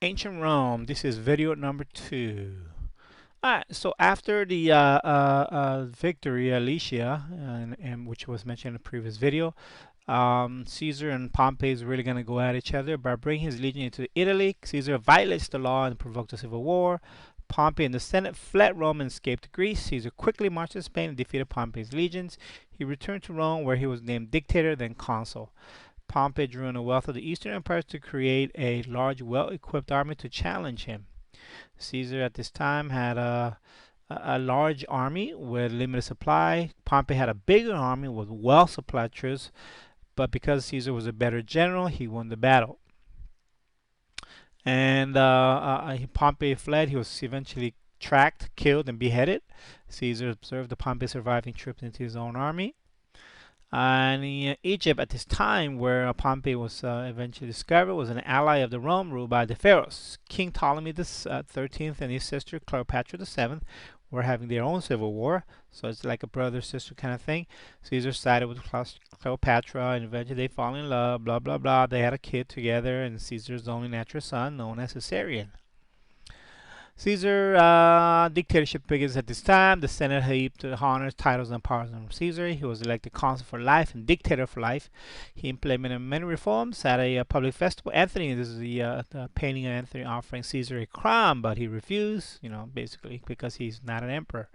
Ancient Rome. This is video number 2. Alright, so after the victory, Alicia, and which was mentioned in the previous video, Caesar and Pompey is really going to go at each other. By bringing his legion into Italy, Caesar violates the law and provoked a civil war. Pompey and the Senate fled Rome and escaped to Greece. Caesar quickly marched to Spain and defeated Pompey's legions. He returned to Rome, where he was named dictator, then consul. Pompey drew on the wealth of the Eastern empires to create a large, well-equipped army to challenge him. Caesar at this time had a large army with limited supply. Pompey had a bigger army with well-supplied troops, but because Caesar was a better general, he won the battle. And Pompey fled. He was eventually tracked, killed, and beheaded. Caesar observed the Pompey surviving troops into his own army. And in Egypt at this time, where Pompey was eventually discovered, was an ally of the Rome ruled by the pharaohs. King Ptolemy the 13th and his sister Cleopatra the 7th were having their own civil war, so it's like a brother-sister kind of thing. Caesar sided with Cleopatra, and eventually they fall in love, blah, blah, blah. They had a kid together, and Caesar's only natural son, known as Caesarion. Caesar dictatorship begins at this time. The Senate heaped honors, titles, and powers on Caesar. He was elected consul for life and dictator for life. He implemented many reforms at a public festival. Anthony, this is the painting of Anthony offering Caesar a crown, but he refused, basically because he's not an emperor.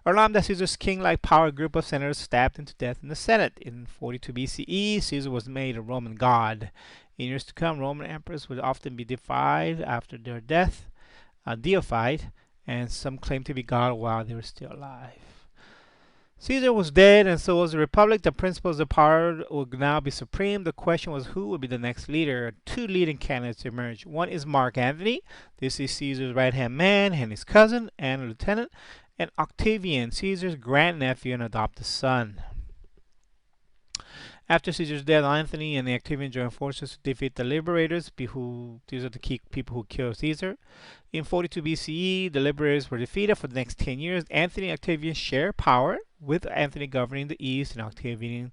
Alarmed that Caesar's king-like power, a group of senators stabbed him to death in the Senate. In 42 BCE, Caesar was made a Roman god. In years to come, Roman emperors would often be deified after their death. Deified, and some claim to be God while they were still alive. Caesar was dead, and so was the Republic. The principles of power would now be supreme. The question was who would be the next leader. Two leading candidates emerged. One is Mark Antony. This is Caesar's right-hand man and his cousin and lieutenant. And Octavian, Caesar's grandnephew and adopted son. After Caesar's death, Antony and the Octavian joined forces to defeat the Liberators. These are the key people who killed Caesar. In 42 BCE, the Liberators were defeated. For the next 10 years, Antony and Octavian shared power, with Antony governing the east and Octavian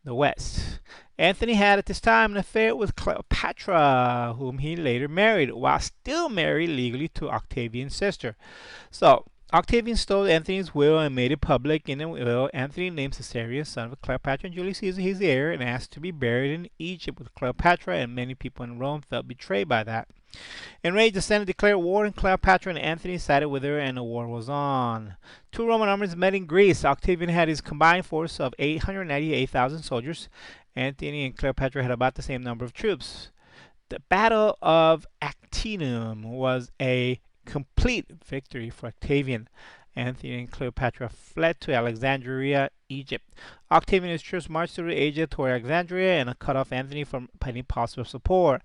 the west. Antony had at this time an affair with Cleopatra, whom he later married, while still married legally to Octavian's sister. So, Octavian stole Antony's will and made it public. In the will, Antony named Caesarion, son of Cleopatra and Julius Caesar, his heir, and asked to be buried in Egypt with Cleopatra, and many people in Rome felt betrayed by that. Enraged, the Senate declared war, and Cleopatra and Antony sided with her, and the war was on. Two Roman armies met in Greece. Octavian had his combined force of 898,000 soldiers. Antony and Cleopatra had about the same number of troops. The Battle of Actium was a complete victory for Octavian. Antony and Cleopatra fled to Alexandria, Egypt. Octavian and his troops marched through Asia toward Alexandria and cut off Antony from any possible support.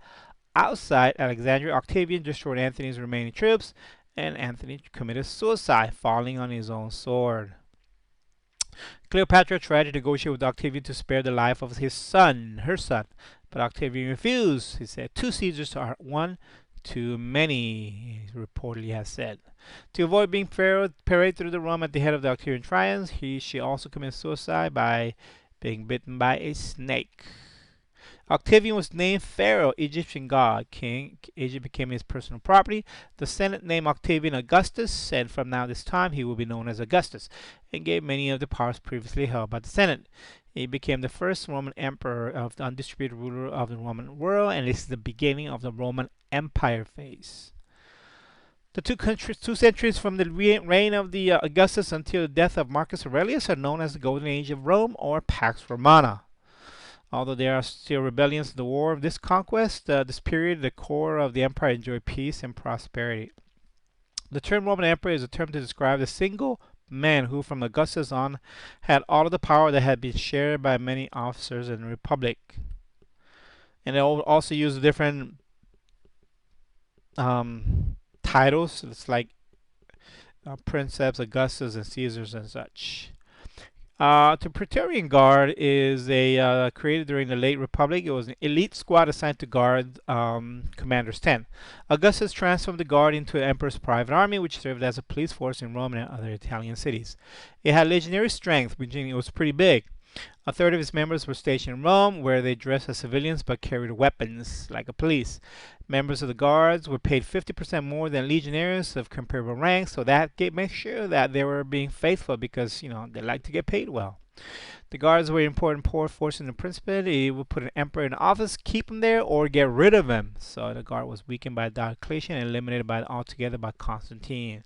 Outside Alexandria, Octavian destroyed Antony's remaining troops, and Antony committed suicide, falling on his own sword. Cleopatra tried to negotiate with Octavian to spare the life of her son, but Octavian refused. He said, 2 Caesars are one too many, he reportedly has said. To avoid being paraded through the Rome at the head of the Octavian triumphs, she also committed suicide by being bitten by a snake. Octavian was named Pharaoh, Egyptian god. King. Egypt became his personal property. The Senate named Octavian Augustus, and from now this time he will be known as Augustus, and gave many of the powers previously held by the Senate. He became the first Roman emperor of the undisputed ruler of the Roman world, and this is the beginning of the Roman Empire phase. The 2 centuries from the reign of the Augustus until the death of Marcus Aurelius are known as the Golden Age of Rome, or Pax Romana. Although there are still rebellions in the war of this conquest, this period, the core of the empire enjoyed peace and prosperity. The term Roman Emperor is a term to describe the single man who, from Augustus on, had all of the power that had been shared by many officers in the Republic. And they also use different titles. It's like Princeps, Augustus, and Caesars and such. The Praetorian Guard is created during the late Republic. It was an elite squad assigned to guard commanders 10. Augustus transformed the Guard into an emperor's private army, which served as a police force in Rome and other Italian cities. It had legionary strength, meaning it was pretty big. A third of its members were stationed in Rome, where they dressed as civilians but carried weapons like a police. Members of the guards were paid 50% more than legionaries of comparable ranks, so that makes sure that they were being faithful because they like to get paid well. The guards were an important force in the Principate. It would put an emperor in office, keep him there, or get rid of him. So the guard was weakened by Diocletian and eliminated altogether by Constantine.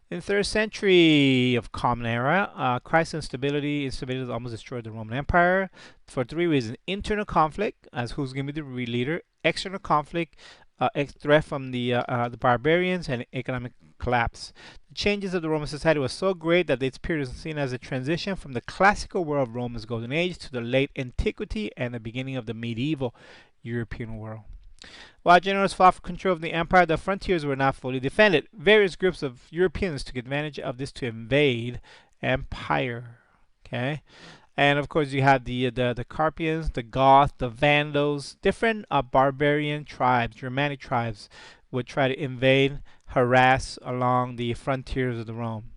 In the 3rd century of Common Era, crisis and instability almost destroyed the Roman Empire for 3 reasons: internal conflict, as who's going to be the leader; external conflict, threat from the barbarians; and economic collapse. The changes of the Roman society were so great that its period is seen as a transition from the classical world of Rome's golden age to the late antiquity and the beginning of the medieval European world. While generals fought for control of the empire, the frontiers were not fully defended. Various groups of Europeans took advantage of this to invade empire. Okay, and of course you had the Carpians, the Goths, the Vandals, different barbarian tribes, Germanic tribes, would try to invade, harass along the frontiers of the Rome.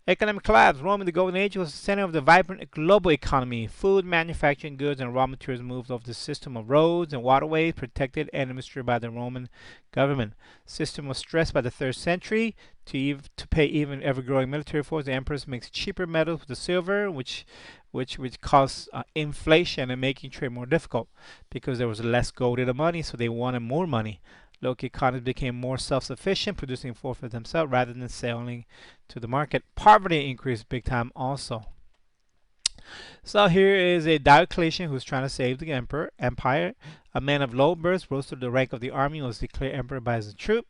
Economic collapse. Rome in the Golden Age was the center of the vibrant global economy. Food, manufacturing goods, and raw materials moved off the system of roads and waterways protected and administered by the Roman government. The system was stressed by the 3rd century to pay even ever-growing military force. The emperors mixed cheaper metals with the silver, which caused inflation and making trade more difficult because there was less gold in the money, so they wanted more money. Local economies became more self-sufficient, producing for themselves rather than selling to the market. Poverty increased big time also. So here is a Diocletian who's trying to save the empire. A man of low birth rose to the rank of the army and was declared emperor by his troop.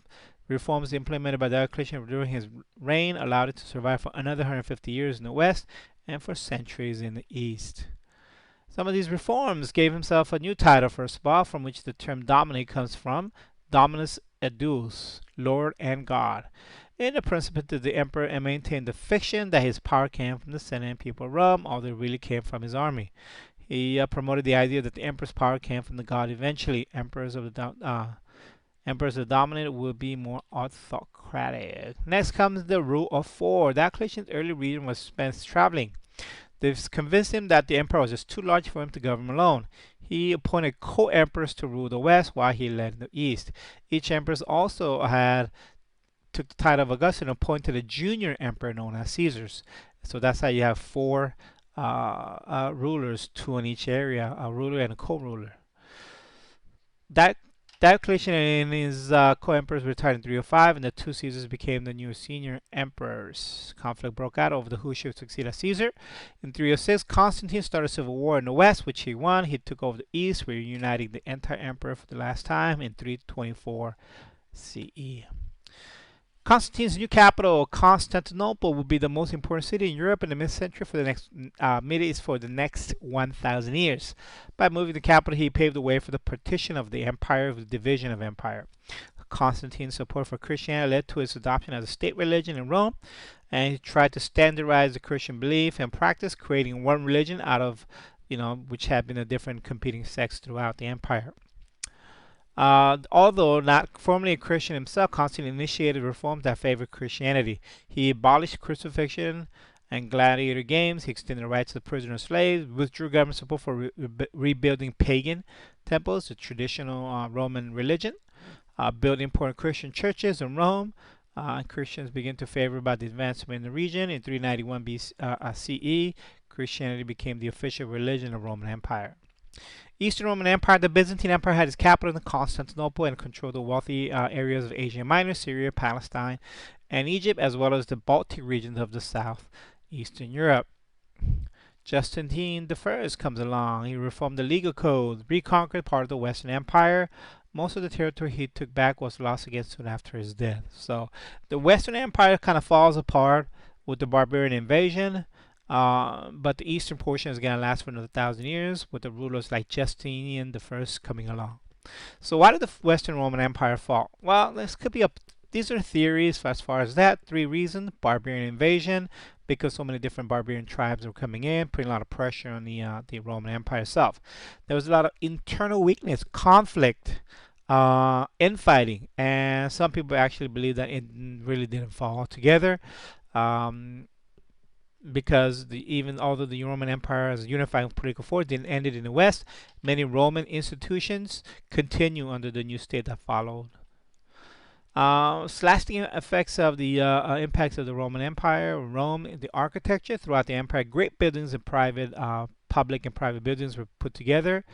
Reforms implemented by Diocletian during his reign allowed it to survive for another 150 years in the west and for centuries in the east. Some of these reforms gave himself a new title, first of all, from which the term dominate comes from: Dominus et Deus, Lord and God. In the Principate, the emperor maintained the fiction that his power came from the Senate and people of Rome, although it really came from his army. He promoted the idea that the emperor's power came from the god eventually. Emperors of the dominant will be more autocratic. Next comes the rule of 4. Diocletian's early reign was spent traveling. This convinced him that the empire was just too large for him to govern alone. He appointed co-emperors to rule the west while he led the east. Each emperor also took the title of Augustus and appointed a junior emperor known as Caesars. So that's how you have 4 rulers, 2 in each area, a ruler and a co-ruler. Diocletian and his co-emperors retired in 305, and the 2 Caesars became the new senior emperors. Conflict broke out over who should succeed as Caesar. In 306, Constantine started a civil war in the west, which he won. He took over the east, reuniting the entire empire for the last time in 324 CE. Constantine's new capital, Constantinople, will be the most important city in Europe in the mid-century for the next 1,000 years. By moving the capital, he paved the way for the partition of the empire, the division of empire. Constantine's support for Christianity led to its adoption as a state religion in Rome, and he tried to standardize the Christian belief and practice, creating one religion out of, which had been a different competing sects throughout the empire. Although not formally a Christian himself, Constantine initiated reforms that favored Christianity. He abolished crucifixion and gladiator games. He extended the rights of prisoner slaves, withdrew government support for rebuilding pagan temples, the traditional Roman religion, built important Christian churches in Rome. Christians began to favor about the advancement in the region. In 391 CE, Christianity became the official religion of the Roman Empire. Eastern Roman Empire. The Byzantine Empire had its capital in Constantinople and controlled the wealthy areas of Asia Minor, Syria, Palestine, and Egypt, as well as the Baltic regions of the southeastern Europe. Justinian I comes along. He reformed the legal code, reconquered part of the Western Empire. Most of the territory he took back was lost again soon after his death. So the Western Empire kind of falls apart with the barbarian invasion. But the eastern portion is going to last for another 1,000 years, with the rulers like Justinian I coming along. So why did the Western Roman Empire fall? Well, this could be these are theories as far as that. 3 reasons: barbarian invasion, because so many different barbarian tribes were coming in, putting a lot of pressure on the Roman Empire itself. There was a lot of internal weakness, conflict, infighting, and some people actually believe that it really didn't fall altogether. because even although the Roman Empire as a unifying political force didn't end it in the West, many Roman institutions continue under the new state that followed. Lasting effects of the impacts of the Roman Empire, Rome, the architecture throughout the empire, great buildings and private, public and private buildings were put together.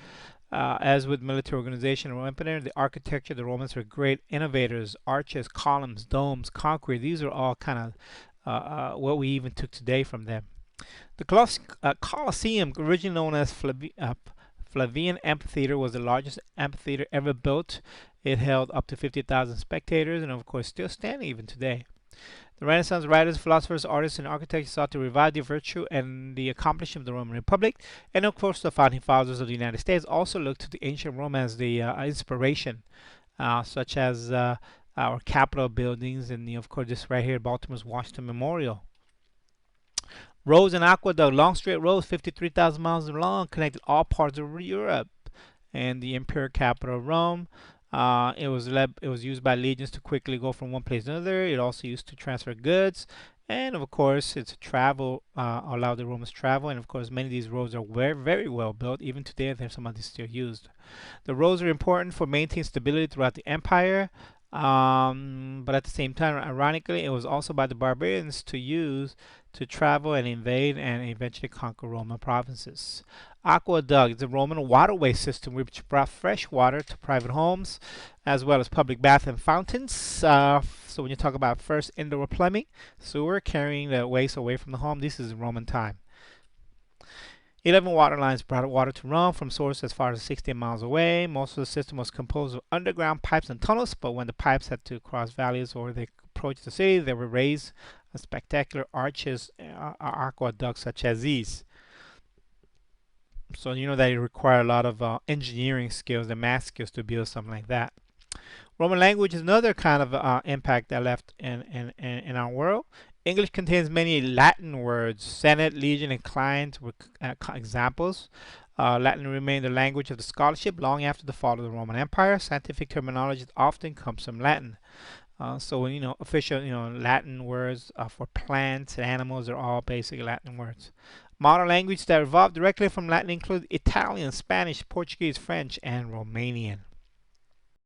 As with military organization and Roman Empire, the architecture, the Romans were great innovators. Arches, columns, domes, concrete, these are all kind of what we even took today from them. The Colosseum, originally known as Flavian Amphitheater, was the largest amphitheater ever built. It held up to 50,000 spectators and, of course, still standing even today. The Renaissance writers, philosophers, artists, and architects sought to revive the virtue and the accomplishment of the Roman Republic. And, of course, the founding fathers of the United States also looked to the ancient Rome as the inspiration, such as our Capitol buildings and, of course, this right here, Baltimore's Washington Memorial. Roads and aqueduct, long straight roads, 53,000 miles long, connected all parts of Europe and the imperial capital of Rome. It was used by legions to quickly go from one place to another. It also used to transfer goods, and of course, it's travel allowed the Romans travel. And of course, many of these roads are very well built. Even today, there's some of these still used. The roads are important for maintaining stability throughout the empire. But at the same time, ironically, it was also by the barbarians to use to travel and invade and eventually conquer Roman provinces. Aqueduct is a Roman waterway system which brought fresh water to private homes as well as public baths and fountains. So when you talk about first indoor plumbing, sewer carrying the waste away from the home, this is Roman time. 11 water lines brought water to Rome from sources as far as 16 miles away. Most of the system was composed of underground pipes and tunnels, but when the pipes had to cross valleys or they approached the city, they were raised spectacular arches, aqueducts such as these. So you know that it required a lot of engineering skills and math skills to build something like that. Roman language is another kind of impact that left in our world. English contains many Latin words. Senate, legion, and client were examples. Latin remained the language of the scholarship long after the fall of the Roman Empire. Scientific terminology often comes from Latin. So official Latin words for plants and animals are all basic Latin words. Modern languages that evolved directly from Latin include Italian, Spanish, Portuguese, French, and Romanian.